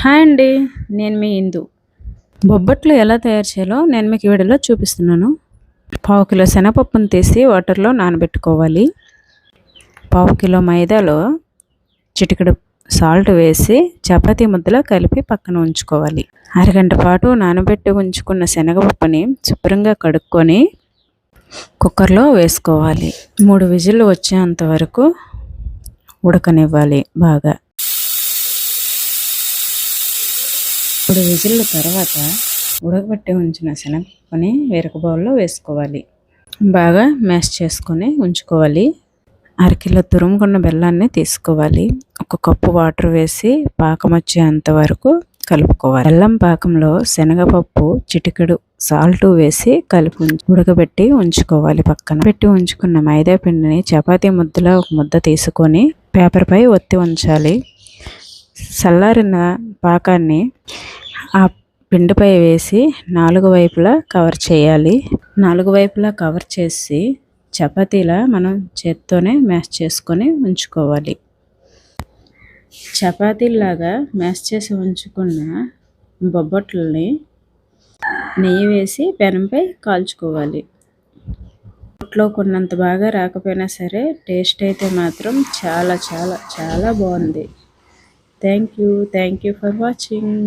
Hi అండి. నేను మీ ఇందు. బొబ్బట్లు ఎలా తయారు చేయాలో నేను మీకు ఈ వీడియోలో చూపిస్తున్నాను. పావు కిలో శనగపప్పును తీసి వాటర్లో నానబెట్టుకోవాలి. పావు కిలో మైదాలో చిటికెడు సాల్ట్ వేసి చపాతీ ముద్దలా కలిపి పక్కన ఉంచుకోవాలి. అరగంట పాటు నానబెట్టి ఉంచుకున్న శనగపప్పుని శుభ్రంగా కడుక్కొని కుక్కర్లో వేసుకోవాలి. 3 విజిల్లు వచ్చేంత వరకు ఉడకనివ్వాలి బాగా. 3 విజిల్ల తర్వాత ఉడకబెట్టి ఉంచిన శనగపప్పుని వేరొక బౌల్లో వేసుకోవాలి. బాగా మ్యాష్ చేసుకొని ఉంచుకోవాలి. అరకిలో తురుముకున్న బెల్లాన్ని తీసుకోవాలి. 1 కప్పు వాటర్ వేసి పాకం వచ్చేంత వరకు కలుపుకోవాలి. బెల్లం పాకంలో శనగపప్పు చిటికెడు సాల్ట్ వేసి కలిపి ఉడకబెట్టి ఉంచుకోవాలి. పక్కన పెట్టి ఉంచుకున్న మైదా పిండిని చపాతీ ముద్దలో ఒక ముద్ద తీసుకొని పేపర్పై ఒత్తి ఉంచాలి. చల్లారిన పాకాన్ని ఆ పిండిపై వేసి 4 వైపులా కవర్ చేయాలి. 4 వైపులా కవర్ చేసి చపాతీలా మనం చేత్తోనే మ్యాష్ చేసుకొని ఉంచుకోవాలి. చపాతీలాగా మ్యాష్ చేసి ఉంచుకున్న బొబ్బట్లని నెయ్యి వేసి పెనంపై కాల్చుకోవాలి. ఇంట్లో కొన్నంత బాగా రాకపోయినా సరే టేస్ట్ అయితే మాత్రం చాలా చాలా చాలా బాగుంది. Thank you for watching.